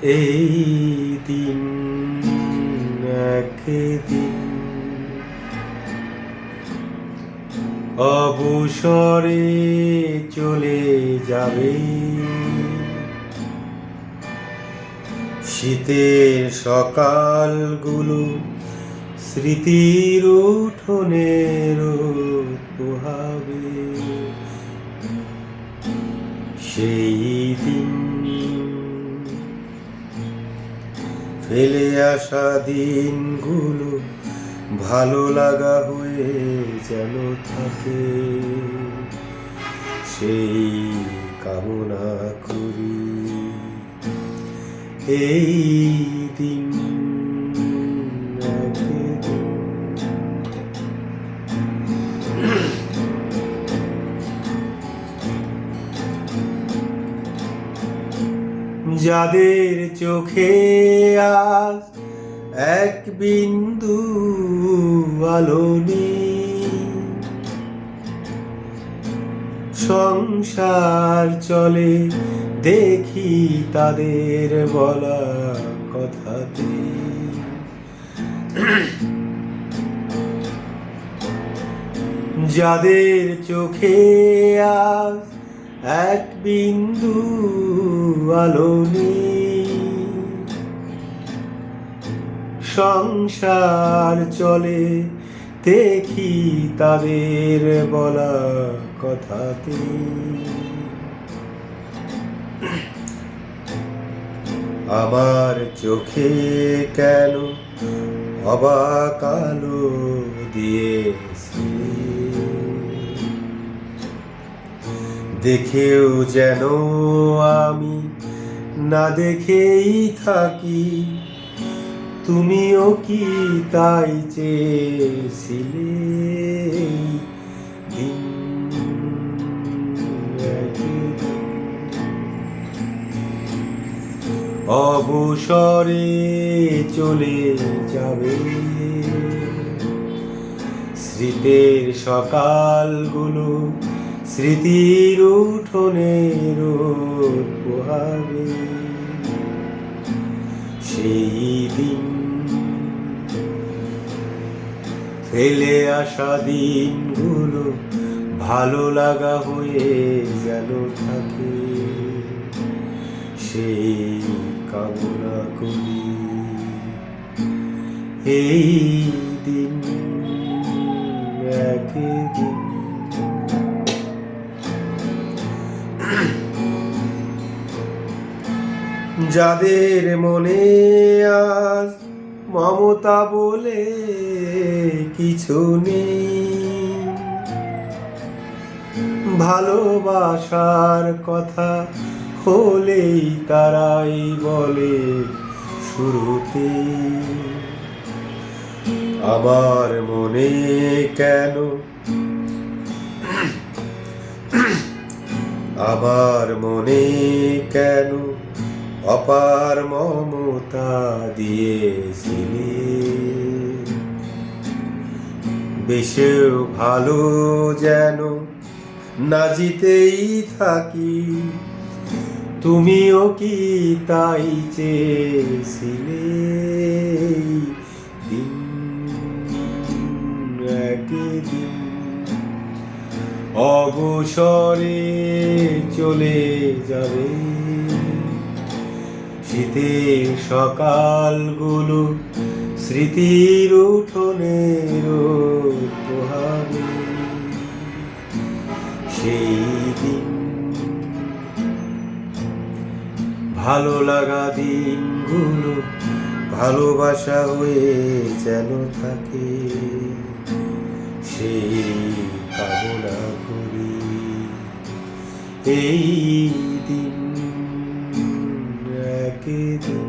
এই দিন একদিন অবসরে চলে যাবে। শীতের সকালগুলো স্মৃতির উঠোনের পোহাবে। সেই দিন ফেলে আসা দিনগুলো ভালো লাগা হয়ে যেন থাকে, সেই কামনা করি। এই দিন যাদের চোখে আজ এক বিন্দু আলো নেই, সংসার চলে দেখি তাদের বলা কথাতে। যাদের চোখে আজ এক বিন্দু আলো নেই, সংসার চলে দেখি তাদের বলা কথাতে। আমার চোখে কেন অবাক আলো দিয়েছি, দেখেও যেন আমি না দেখেই থাকি। তুমিও কি তাই চেয়েছিলে? অবসরে চলে যাবে, স্মৃতির সকালগুলো স্মৃতির উঠোনের পোহাবে। সেই দিন ফেলে আসা দিনগুলো ভালো লাগা হয়ে যেন থাকে, সেই কামনা করি। এই দিন একদিন যাদের মনে আজ মমতা বলে কিছু নেই, ভালোবাসার কথা হলেই তারাই বলে শুরুতে। আমার মনে কেন, আমার মনে কেন অপার মমতা দিয়েছিলে। বেশেও ভালো যেন না জিতেই থাকি, তুমিও কি তাই চেয়েছিলে? দিন একদিন অবসরে চলে যাবে, শীতের সকালগুলো স্মৃতির উঠোনের পোহাবে। সেই দিন ভালো লাগা দিনগুলো ভালোবাসা হয়ে যেন থাকে, সেই কামনা করি। এই দিন একদিন